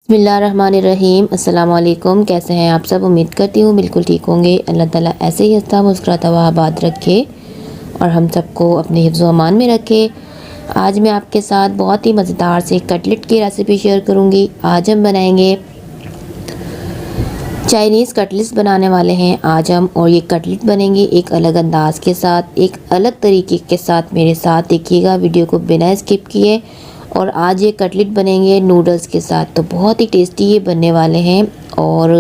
बिस्मिल्लाहिर्रहमानिर्रहीम। अस्सलाम वालेकुम। कैसे हैं आप सब? उम्मीद करती हूँ बिल्कुल ठीक होंगे। अल्लाह ताला ऐसे ही हंसता मुस्कुराता हुआ आबाद रखे और हम सबको अपने हिफ्ज़ व अमान में रखे। आज मैं आपके साथ बहुत ही मज़ेदार से कटलेट की रेसिपी शेयर करूँगी। आज हम बनाएंगे चाइनीज़ कटलेट्स बनाने वाले हैं आज हम, और ये कटलेट बनेंगे एक अलग अंदाज के साथ, एक अलग तरीके के साथ। मेरे साथ देखिएगा वीडियो को बिना स्किप किए। और आज ये कटलेट बनेंगे नूडल्स के साथ, तो बहुत ही टेस्टी ये बनने वाले हैं और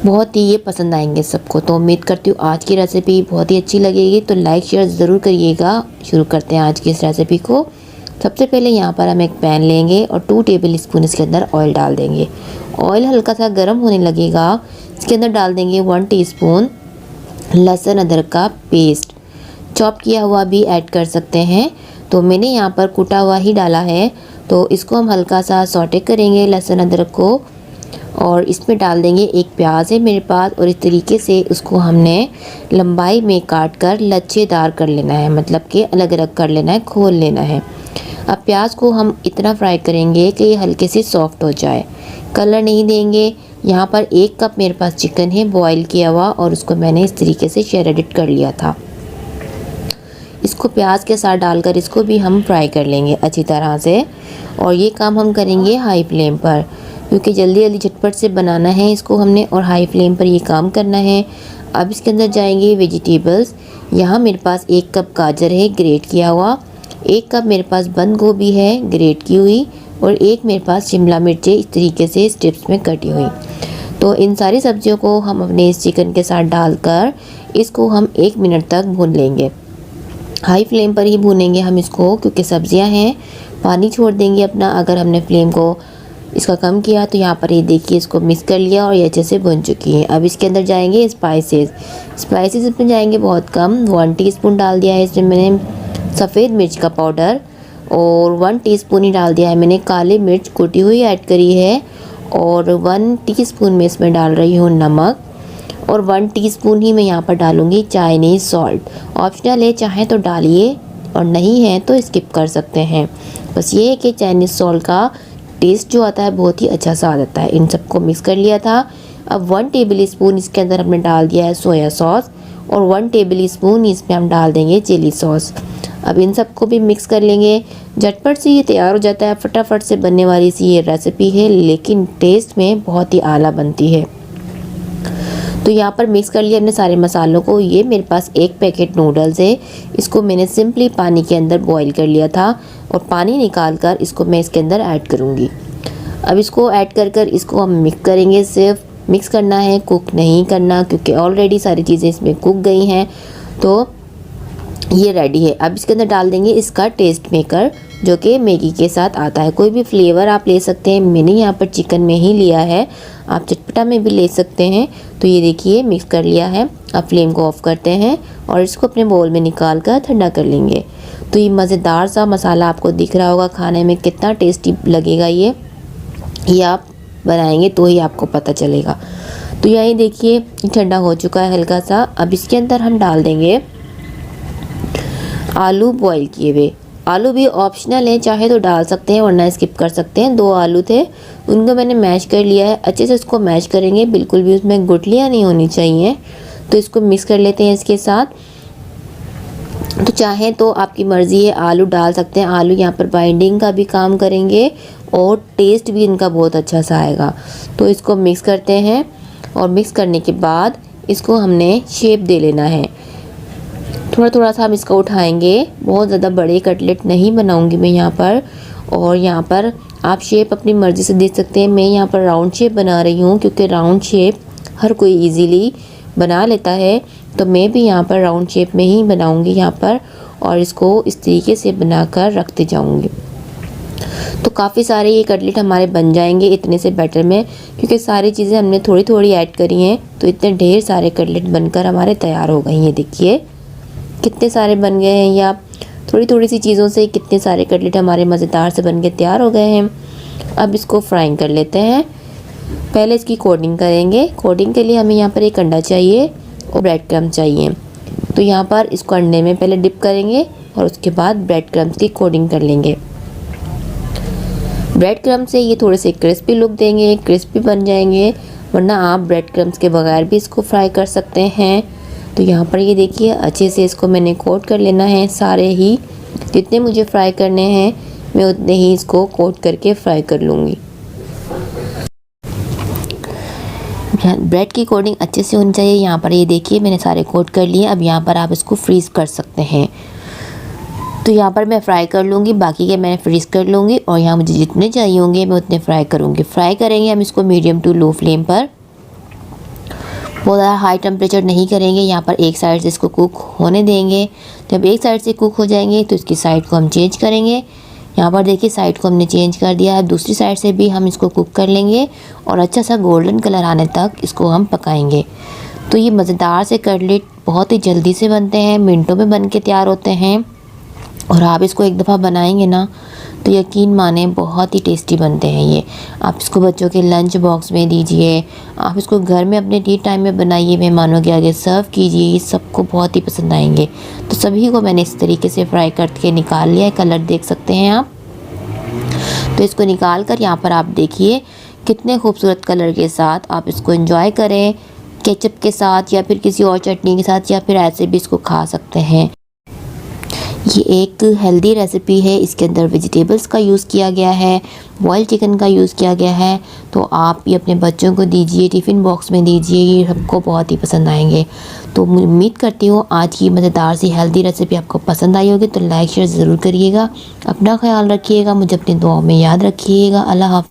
बहुत ही ये पसंद आएंगे सबको। तो उम्मीद करती हूँ आज की रेसिपी बहुत ही अच्छी लगेगी, तो लाइक शेयर ज़रूर करिएगा। शुरू करते हैं आज की इस रेसिपी को। सबसे पहले यहाँ पर हम एक पैन लेंगे और 2 टेबल स्पून इसके अंदर ऑयल डाल देंगे। ऑयल हल्का सा गर्म होने लगेगा, इसके अंदर डाल देंगे 1 टीस्पून लहसुन अदरक का पेस्ट, चॉप किया हुआ भी ऐड कर सकते हैं। तो मैंने यहाँ पर कूटा हुआ ही डाला है। तो इसको हम हल्का सा सौटे करेंगे लहसुन अदरक को, और इसमें डाल देंगे एक प्याज है मेरे पास, और इस तरीके से उसको हमने लंबाई में काट कर लच्छेदार कर लेना है, मतलब कि अलग अलग कर लेना है, खोल लेना है। अब प्याज को हम इतना फ्राई करेंगे कि ये हल्के से सॉफ्ट हो जाए, कलर नहीं देंगे। यहाँ पर 1 कप मेरे पास चिकन है बॉईल किया हुआ, और उसको मैंने इस तरीके से शेरेडिट कर लिया था। इसको प्याज के साथ डालकर इसको भी हम फ्राई कर लेंगे अच्छी तरह से, और ये काम हम करेंगे हाई फ्लेम पर, क्योंकि जल्दी जल्दी झटपट से बनाना है इसको हमने, और हाई फ्लेम पर ये काम करना है। अब इसके अंदर जाएंगे वेजिटेबल्स। यहाँ मेरे पास 1 कप गाजर है ग्रेट किया हुआ, 1 कप मेरे पास बंद गोभी है ग्रेट की हुई, और 1 मेरे पास शिमला मिर्चें इस तरीके से स्ट्रिप्स में कटी हुई। तो इन सारी सब्जियों को हम अपने इस चिकन के साथ डालकर इसको हम 1 मिनट तक भून लेंगे। हाई फ्लेम पर ही भूनेंगे हम इसको, क्योंकि सब्जियां हैं, पानी छोड़ देंगे अपना। अगर हमने फ्लेम को इसका कम किया तो यहाँ पर ये देखिए इसको मिक्स कर लिया और ये अच्छे से भुन चुकी है। अब इसके अंदर जाएंगे स्पाइसेस इसमें जाएंगे बहुत कम। 1 टीस्पून डाल दिया है इसमें मैंने सफ़ेद मिर्च का पाउडर, और 1 टीस्पून ही डाल दिया है मैंने काली मिर्च कुटी हुई ऐड करी है, और 1 टीस्पून में इसमें डाल रही हूँ नमक, और 1 टीस्पून ही मैं यहाँ पर डालूँगी चाइनीज़ सॉल्ट। ऑप्शनल है, चाहे तो डालिए और नहीं है तो स्किप कर सकते हैं। बस ये है कि चाइनीज़ सॉल्ट का टेस्ट जो आता है बहुत ही अच्छा सा आ जाता है। इन सबको मिक्स कर लिया था। अब 1 टेबल स्पून इसके अंदर हमने डाल दिया है सोया सॉस, और 1 टेबल स्पून इसमें हम डाल देंगे चिली सॉस। अब इन सबको भी मिक्स कर लेंगे। झटपट से ये तैयार हो जाता है, फटाफट से बनने वाली सी ये रेसिपी है, लेकिन टेस्ट में बहुत ही आला बनती है। तो यहाँ पर मिक्स कर लिया हमने सारे मसालों को। ये मेरे पास 1 पैकेट नूडल्स है, इसको मैंने सिंपली पानी के अंदर बॉईल कर लिया था, और पानी निकाल कर इसको मैं इसके अंदर ऐड करूँगी। अब इसको ऐड कर इसको हम मिक्स करेंगे। सिर्फ मिक्स करना है, कुक नहीं करना, क्योंकि ऑलरेडी सारी चीज़ें इसमें कुक गई हैं। तो ये रेडी है। अब इसके अंदर डाल देंगे इसका टेस्ट मेकर, जो कि मैगी के साथ आता है। कोई भी फ्लेवर आप ले सकते हैं, मैंने यहाँ पर चिकन में ही लिया है, आप चटपटा में भी ले सकते हैं। तो ये देखिए मिक्स कर लिया है। अब फ्लेम को ऑफ करते हैं और इसको अपने बाउल में निकाल कर ठंडा कर लेंगे। तो ये मज़ेदार सा मसाला आपको दिख रहा होगा, खाने में कितना टेस्टी लगेगा ये आप बनाएंगे तो ही आपको पता चलेगा। तो यही देखिए ठंडा हो चुका है हल्का सा। अब इसके अंदर हम डाल देंगे आलू बॉईल किए हुए। आलू भी ऑप्शनल है, चाहे तो डाल सकते हैं वरना स्किप कर सकते हैं। 2 आलू थे, उनको मैंने मैश कर लिया है। अच्छे से इसको मैश करेंगे, बिल्कुल भी उसमें गुठलियाँ नहीं होनी चाहिए। तो इसको मिक्स कर लेते हैं इसके साथ। तो चाहे तो आपकी मर्ज़ी है, आलू डाल सकते हैं। आलू यहाँ पर बाइंडिंग का भी काम करेंगे और टेस्ट भी इनका बहुत अच्छा सा आएगा। तो इसको मिक्स करते हैं, और मिक्स करने के बाद इसको हमने शेप दे लेना है। थोड़ा थोड़ा सा हम इसको उठाएंगे, बहुत ज़्यादा बड़े कटलेट नहीं बनाऊंगी मैं यहाँ पर। और यहाँ पर आप शेप अपनी मर्ज़ी से दे सकते हैं। मैं यहाँ पर राउंड शेप बना रही हूँ, क्योंकि राउंड शेप हर कोई इजीली बना लेता है। तो मैं भी यहाँ पर राउंड शेप में ही बनाऊंगी यहाँ पर, और इसको इस तरीके से बनाकर रखते जाऊंगी। तो काफ़ी सारे ये कटलेट हमारे बन जाएंगे इतने से बैटर में, क्योंकि सारी चीज़ें हमने थोड़ी थोड़ी ऐड करी हैं। तो इतने ढेर सारे कटलेट बनकर हमारे तैयार हो गए हैं। ये देखिए कितने सारे बन गए हैं। या थोड़ी थोड़ी सी चीज़ों से कितने सारे कटलेट हमारे मज़ेदार से बन के तैयार हो गए हैं। अब इसको फ्राइंग कर लेते हैं। पहले इसकी कोटिंग करेंगे। कोटिंग के लिए हमें यहाँ पर एक अंडा चाहिए और ब्रेड क्रम्ब चाहिए। तो यहाँ पर इसको अंडे में पहले डिप करेंगे और उसके बाद ब्रेड क्रम्ब्स की कोटिंग कर लेंगे। ब्रेड क्रम्ब से ये थोड़े से क्रिस्पी लुक देंगे, क्रिस्पी बन जाएंगे, वरना आप ब्रेड क्रम्ब्स के बगैर भी इसको फ्राई कर सकते हैं। तो यहाँ पर ये देखिए अच्छे से इसको मैंने कोट कर लेना है। सारे ही जितने मुझे फ्राई करने हैं मैं उतने ही इसको कोट करके फ्राई कर लूँगी। ब्रेड की कोटिंग अच्छे से होनी चाहिए। यहाँ पर ये देखिए मैंने सारे कोट कर लिए। अब यहाँ पर आप इसको फ्रीज़ कर सकते हैं। तो यहाँ पर मैं फ्राई कर लूँगी, बाकी के मैं फ्रीज़ कर लूँगी और यहाँ मुझे जितने चाहिए होंगे मैं उतने फ्राई करूँगी। फ्राई करेंगे हम इसको मीडियम टू लो फ्लेम पर, बहुत ज़्यादा हाई टेम्परेचर नहीं करेंगे। यहाँ पर एक साइड से इसको कुक होने देंगे। जब एक साइड से कुक हो जाएंगे तो इसकी साइड को हम चेंज करेंगे। यहाँ पर देखिए साइड को हमने चेंज कर दिया है। दूसरी साइड से भी हम इसको कुक कर लेंगे और अच्छा सा गोल्डन कलर आने तक इसको हम पकाएंगे। तो ये मज़ेदार से कटलेट बहुत ही जल्दी से बनते हैं, मिनटों में बन के तैयार होते हैं। और आप इसको एक दफ़ा बनाएंगे ना तो यकीन माने बहुत ही टेस्टी बनते हैं ये। आप इसको बच्चों के लंच बॉक्स में दीजिए, आप इसको घर में अपने टी टाइम में बनाइए, मेहमानों के आगे सर्व कीजिए, ये सबको बहुत ही पसंद आएंगे। तो सभी को मैंने इस तरीके से फ्राई करके निकाल लिया है। कलर देख सकते हैं आप। तो इसको निकाल कर यहाँ पर आप देखिए कितने खूबसूरत कलर के साथ आप इसको एंजॉय करें, केचप के साथ या फिर किसी और चटनी के साथ, या फिर ऐसे भी इसको खा सकते हैं। ये एक हेल्दी रेसिपी है, इसके अंदर वेजिटेबल्स का यूज़ किया गया है, बॉइल्ड चिकन का यूज़ किया गया है। तो आप ये अपने बच्चों को दीजिए, टिफ़िन बॉक्स में दीजिए, ये सबको बहुत ही पसंद आएंगे। तो उम्मीद करती हूँ आज की मज़ेदार सी हेल्दी रेसिपी आपको पसंद आई होगी। तो लाइक शेयर ज़रूर करिएगा, अपना ख्याल रखिएगा, मुझे अपनी दुआओं में याद रखिएगा। अल्लाह हाफ़िज़।